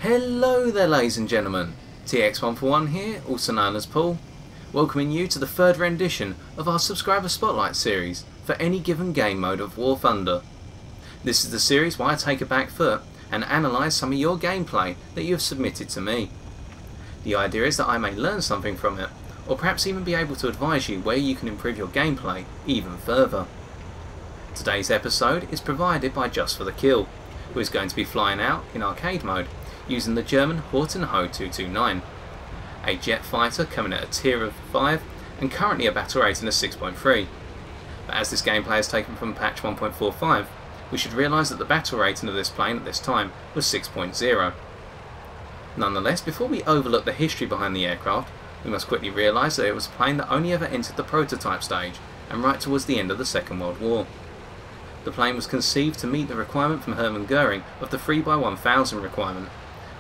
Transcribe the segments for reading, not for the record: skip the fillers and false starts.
Hello there ladies and gentlemen, TX141 here, also known as Paul, welcoming you to the third rendition of our Subscriber Spotlight series for any given game mode of War Thunder. This is the series where I take a back foot and analyse some of your gameplay that you have submitted to me. The idea is that I may learn something from it, or perhaps even be able to advise you where you can improve your gameplay even further. Today's episode is provided by Just4TheKill, who is going to be flying out in arcade mode using the German Horten Ho 229, a jet fighter coming at a tier of 5 and currently a battle rating of 6.3. But as this gameplay is taken from patch 1.45, we should realise that the battle rating of this plane at this time was 6.0. Nonetheless, before we overlook the history behind the aircraft, we must quickly realise that it was a plane that only ever entered the prototype stage and right towards the end of the Second World War. The plane was conceived to meet the requirement from Hermann Göring of the 3x1000 requirement,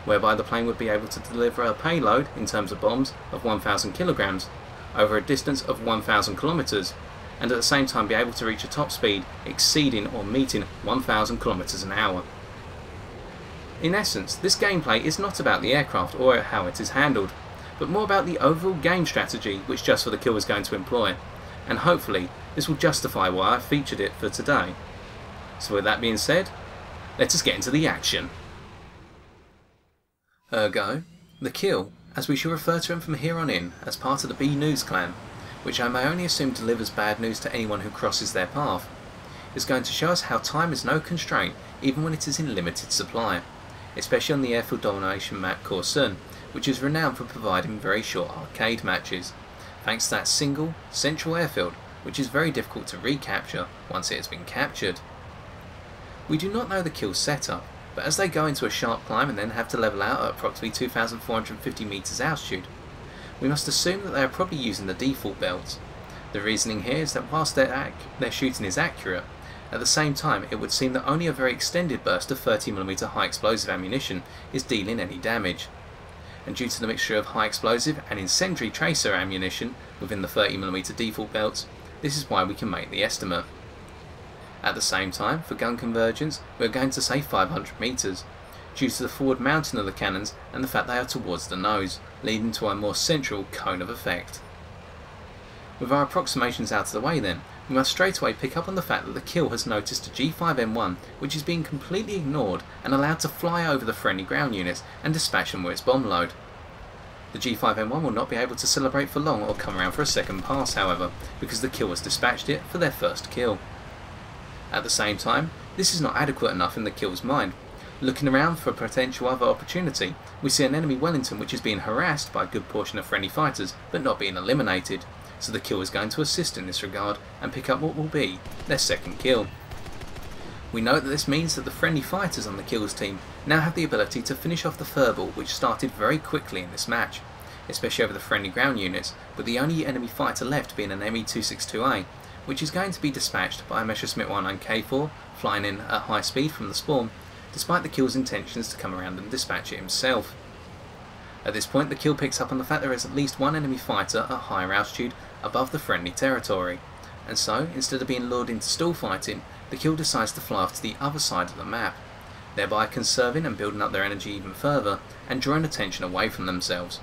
whereby the plane would be able to deliver a payload, in terms of bombs, of 1,000 kilograms over a distance of 1,000 kilometers, and at the same time be able to reach a top speed exceeding or meeting 1,000 kilometers an hour. In essence, this gameplay is not about the aircraft or how it is handled, but more about the overall game strategy which Just4TheKill is going to employ, and hopefully this will justify why I featured it for today. So with that being said, let us get into the action. Ergo, the Kill, as we shall refer to him from here on in as part of the B News clan, which I may only assume delivers bad news to anyone who crosses their path, is going to show us how time is no constraint even when it is in limited supply, especially on the airfield domination map Korsun, which is renowned for providing very short arcade matches, thanks to that single, central airfield which is very difficult to recapture once it has been captured. We do not know the Kill's setup, but as they go into a sharp climb and then have to level out at approximately 2,450 meters altitude, we must assume that they are probably using the default belts. The reasoning here is that whilst their shooting is accurate, at the same time it would seem that only a very extended burst of 30mm high explosive ammunition is dealing any damage. And due to the mixture of high explosive and incendiary tracer ammunition within the 30mm default belts, this is why we can make the estimate. At the same time, for gun convergence, we are going to say 500 meters, due to the forward mounting of the cannons and the fact they are towards the nose, leading to a more central cone of effect. With our approximations out of the way then, we must straight away pick up on the fact that the Kill has noticed a G5M1 which is being completely ignored and allowed to fly over the friendly ground units and dispatch them with its bomb load. The G5M1 will not be able to celebrate for long or come around for a second pass, however, because the Kill has dispatched it for their first kill. At the same time, this is not adequate enough in the Kill's mind. Looking around for a potential other opportunity, we see an enemy Wellington which is being harassed by a good portion of friendly fighters but not being eliminated, so the Kill is going to assist in this regard and pick up what will be their second kill. We know that this means that the friendly fighters on the Kill's team now have the ability to finish off the furball which started very quickly in this match, especially over the friendly ground units, with the only enemy fighter left being an ME-262A, which is going to be dispatched by a Messerschmitt 19K4 flying in at high speed from the spawn, despite the Kill's intentions to come around and dispatch it himself. At this point the Kill picks up on the fact there is at least one enemy fighter at higher altitude above the friendly territory, and so instead of being lured into stall fighting, the Kill decides to fly off to the other side of the map, thereby conserving and building up their energy even further and drawing attention away from themselves.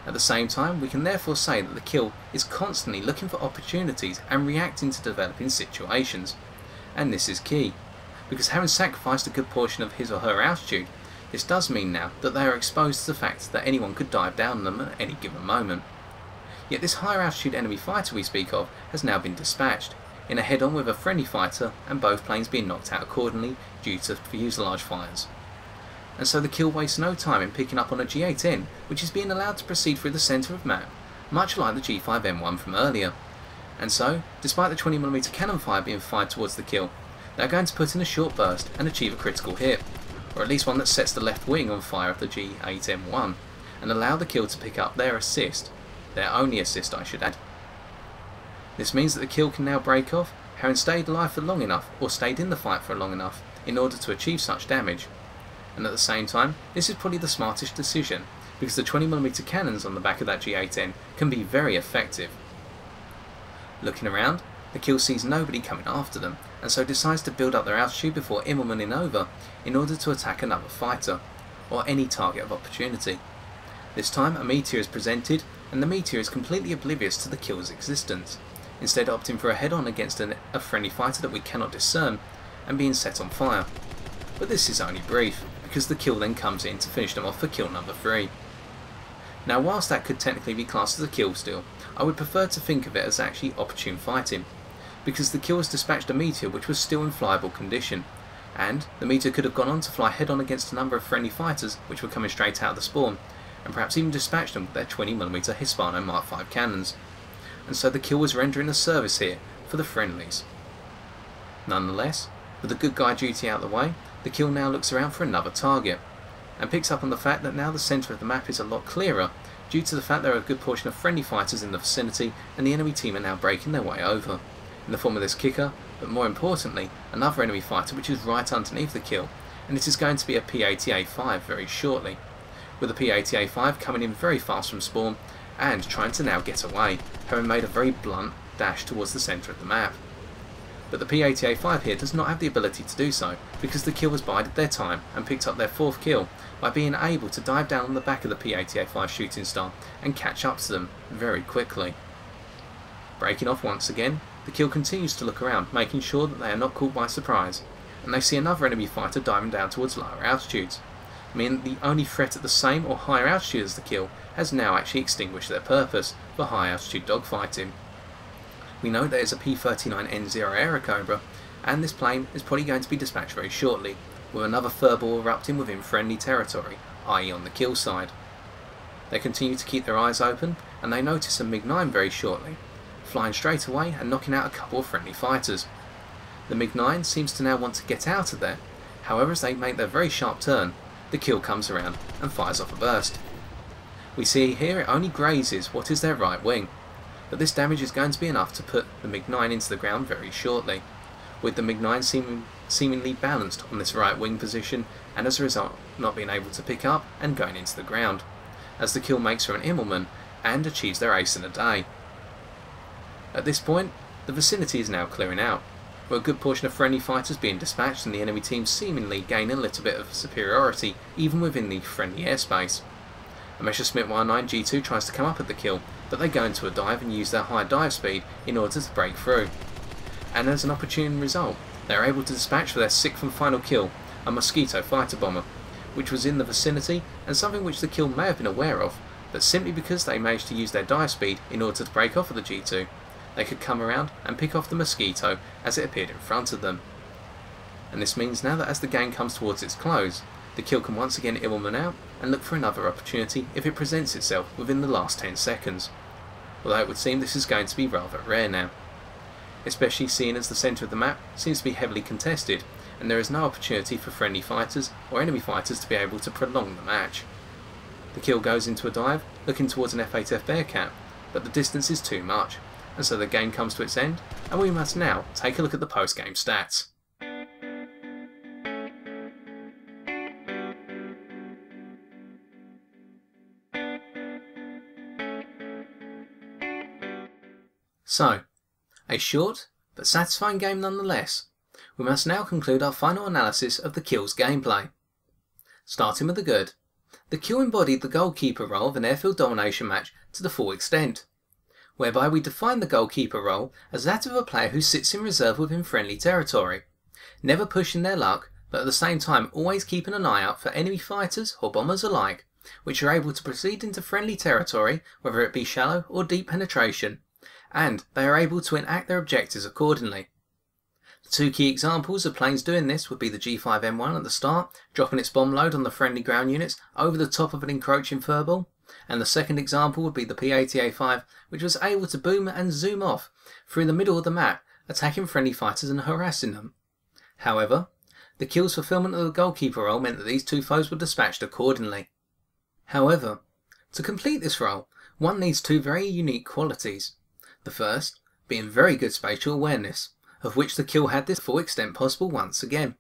At the same time, we can therefore say that the Kill is constantly looking for opportunities and reacting to developing situations, and this is key, because having sacrificed a good portion of his or her altitude, this does mean now that they are exposed to the fact that anyone could dive down on them at any given moment. Yet this higher altitude enemy fighter we speak of has now been dispatched, in a head-on with a friendly fighter and both planes being knocked out accordingly due to fuselage fires. And so the Kill wastes no time in picking up on a G8N which is being allowed to proceed through the centre of map, much like the G5M1 from earlier. And so, despite the 20mm cannon fire being fired towards the Kill, they are going to put in a short burst and achieve a critical hit, or at least one that sets the left wing on fire of the G8M1, and allow the Kill to pick up their assist, their only assist I should add. This means that the Kill can now break off, having stayed alive for long enough or stayed in the fight for long enough in order to achieve such damage. And at the same time, this is probably the smartest decision, because the 20mm cannons on the back of that G8N can be very effective. Looking around, the kill sees nobody coming after them, and so decides to build up their altitude before immelmaning over in order to attack another fighter, or any target of opportunity. This time a meteor is presented, and the meteor is completely oblivious to the kill's existence, instead opting for a head-on against a friendly fighter that we cannot discern, and being set on fire. But this is only brief, because the kill then comes in to finish them off for kill number 3. Now whilst that could technically be classed as a kill steal, I would prefer to think of it as actually opportune fighting, because the kill has dispatched a meteor which was still in flyable condition, and the meteor could have gone on to fly head on against a number of friendly fighters which were coming straight out of the spawn, and perhaps even dispatched them with their 20mm Hispano Mark V cannons, and so the kill was rendering a service here for the friendlies. Nonetheless, with the good guy duty out of the way, the kill now looks around for another target, and picks up on the fact that now the centre of the map is a lot clearer due to the fact there are a good portion of friendly fighters in the vicinity and the enemy team are now breaking their way over, in the form of this kicker, but more importantly another enemy fighter which is right underneath the kill, and it is going to be a P-80A5 very shortly, with the P-80A5 coming in very fast from spawn and trying to now get away, having made a very blunt dash towards the centre of the map. But the P-80A5 here does not have the ability to do so, because the kill has bided their time and picked up their 4th kill by being able to dive down on the back of the P-80A5 shooting star and catch up to them very quickly. Breaking off once again, the kill continues to look around, making sure that they are not caught by surprise, and they see another enemy fighter diving down towards lower altitudes, meaning that the only threat at the same or higher altitude as the kill has now actually extinguished their purpose for high altitude dogfighting. We know there is a P-39N0 Aerocobra, and this plane is probably going to be dispatched very shortly, with another furball erupting within friendly territory, i.e. on the kill side. They continue to keep their eyes open, and they notice a MiG-9 very shortly, flying straight away and knocking out a couple of friendly fighters. The MiG-9 seems to now want to get out of there, however as they make their very sharp turn, the kill comes around and fires off a burst. We see here it only grazes what is their right wing, but this damage is going to be enough to put the MiG-9 into the ground very shortly, with the MiG-9 seemingly balanced on this right wing position and as a result not being able to pick up and going into the ground, as the kill makes for an Immelmann and achieves their ace in a day. At this point, the vicinity is now clearing out, with a good portion of friendly fighters being dispatched and the enemy team seemingly gaining a little bit of superiority even within the friendly airspace. A Messerschmitt 109 G2 tries to come up at the kill, but they go into a dive and use their high dive speed in order to break through. And as an opportune result, they are able to dispatch for their 6th and final kill, a Mosquito fighter bomber, which was in the vicinity and something which the kill may have been aware of, but simply because they managed to use their dive speed in order to break off of the G2, they could come around and pick off the Mosquito as it appeared in front of them. And this means now that as the game comes towards its close, the kill can once again Immelmann out and look for another opportunity if it presents itself within the last 10 seconds. Although it would seem this is going to be rather rare now, especially seeing as the centre of the map seems to be heavily contested and there is no opportunity for friendly fighters or enemy fighters to be able to prolong the match. The kill goes into a dive, looking towards an F8F Bearcat, but the distance is too much, and so the game comes to its end, and we must now take a look at the post-game stats. So, a short but satisfying game nonetheless. We must now conclude our final analysis of the kill's gameplay. Starting with the good, the kill embodied the goalkeeper role of an airfield domination match to the full extent, whereby we define the goalkeeper role as that of a player who sits in reserve within friendly territory, never pushing their luck but at the same time always keeping an eye out for enemy fighters or bombers alike, which are able to proceed into friendly territory, whether it be shallow or deep penetration, and they are able to enact their objectives accordingly. The two key examples of planes doing this would be the G5M1 at the start, dropping its bomb load on the friendly ground units over the top of an encroaching furball, and the second example would be the P-80A5, which was able to boom and zoom off through the middle of the map, attacking friendly fighters and harassing them. However, the kill's fulfillment of the goalkeeper role meant that these two foes were dispatched accordingly. However, to complete this role, one needs two very unique qualities. The first being very good spatial awareness, of which the kill had this full extent possible once again.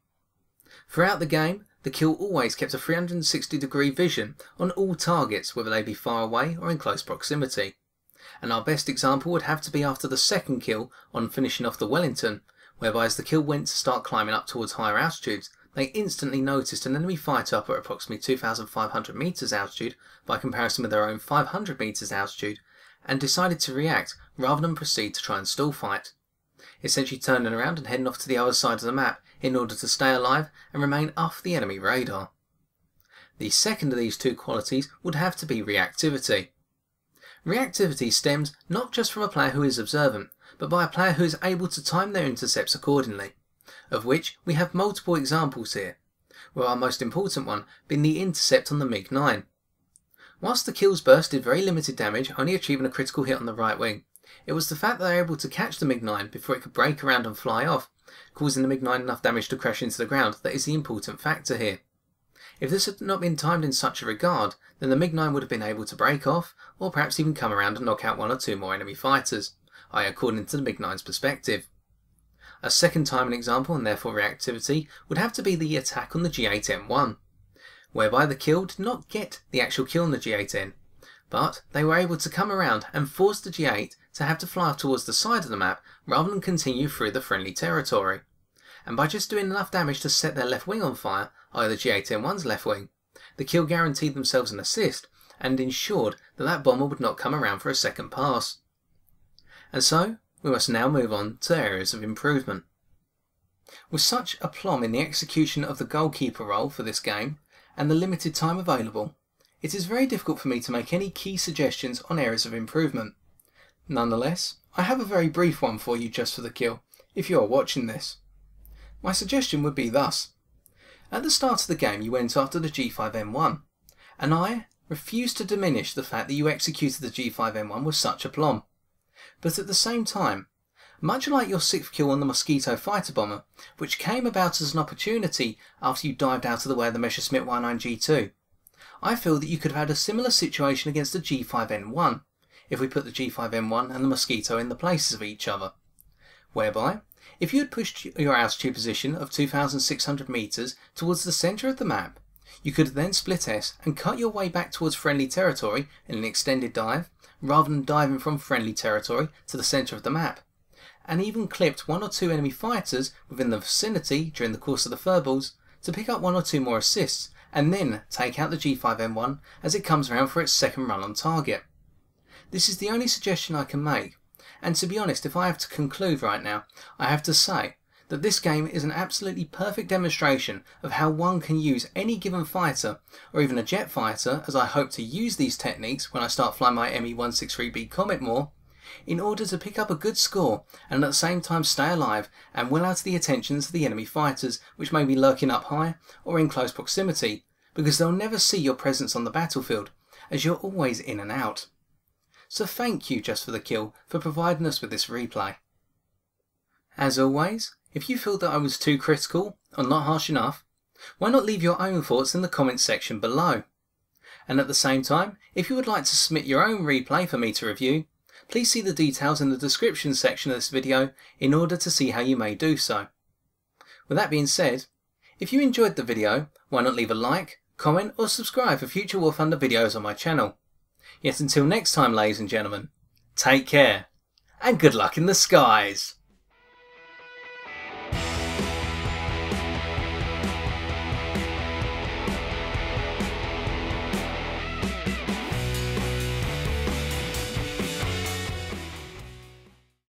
Throughout the game, the kill always kept a 360-degree vision on all targets, whether they be far away or in close proximity. And our best example would have to be after the second kill on finishing off the Wellington, whereby as the kill went to start climbing up towards higher altitudes, they instantly noticed an enemy fighter up at approximately 2,500 metres altitude by comparison with their own 500 metres altitude, and decided to react rather than proceed to try and stall fight, essentially turning around and heading off to the other side of the map in order to stay alive and remain off the enemy radar. The second of these two qualities would have to be reactivity. Reactivity stems not just from a player who is observant, but by a player who is able to time their intercepts accordingly, of which we have multiple examples here, with our most important one being the intercept on the MiG-9. Whilst the kill's burst did very limited damage, only achieving a critical hit on the right wing, it was the fact that they were able to catch the MiG-9 before it could break around and fly off, causing the MiG-9 enough damage to crash into the ground, that is the important factor here. If this had not been timed in such a regard, then the MiG-9 would have been able to break off, or perhaps even come around and knock out one or two more enemy fighters, i.e. according to the MiG-9's perspective. A second timing example, and therefore reactivity, would have to be the attack on the G8N1, whereby the kill did not get the actual kill on the G8N, but they were able to come around and force the G8 to have to fly towards the side of the map rather than continue through the friendly territory. And by just doing enough damage to set their left wing on fire, i.e. the G8N1's left wing, the kill guaranteed themselves an assist and ensured that that bomber would not come around for a second pass. And so, we must now move on to areas of improvement. With such aplomb in the execution of the goalkeeper role for this game, and the limited time available, it is very difficult for me to make any key suggestions on areas of improvement. Nonetheless, I have a very brief one for you just for the kill, if you are watching this. My suggestion would be thus. At the start of the game you went after the G5N1, and I refuse to diminish the fact that you executed the G5N1 with such aplomb. But at the same time, much like your 6th kill on the Mosquito fighter bomber, which came about as an opportunity after you dived out of the way of the Messerschmitt Y9G2, I feel that you could have had a similar situation against the G5N1, if we put the G5N1 and the Mosquito in the places of each other, whereby, if you had pushed your altitude position of 2,600 metres towards the centre of the map, you could then split S and cut your way back towards friendly territory in an extended dive, rather than diving from friendly territory to the centre of the map, and even clipped one or two enemy fighters within the vicinity during the course of the furballs to pick up one or two more assists, and then take out the G5N1 as it comes around for its second run on target. This is the only suggestion I can make, and to be honest, if I have to conclude right now, I have to say that this game is an absolutely perfect demonstration of how one can use any given fighter, or even a jet fighter, as I hope to use these techniques when I start flying my ME-163B Comet more, in order to pick up a good score and at the same time stay alive and well out of the attentions of the enemy fighters, which may be lurking up high or in close proximity, because they'll never see your presence on the battlefield, as you're always in and out. So thank you Just for the Kill for providing us with this replay. As always, if you feel that I was too critical or not harsh enough, why not leave your own thoughts in the comments section below? And at the same time, if you would like to submit your own replay for me to review, please see the details in the description section of this video in order to see how you may do so. With that being said, if you enjoyed the video, why not leave a like, comment or subscribe for future War Thunder videos on my channel. Yet until next time, ladies and gentlemen, take care and good luck in the skies!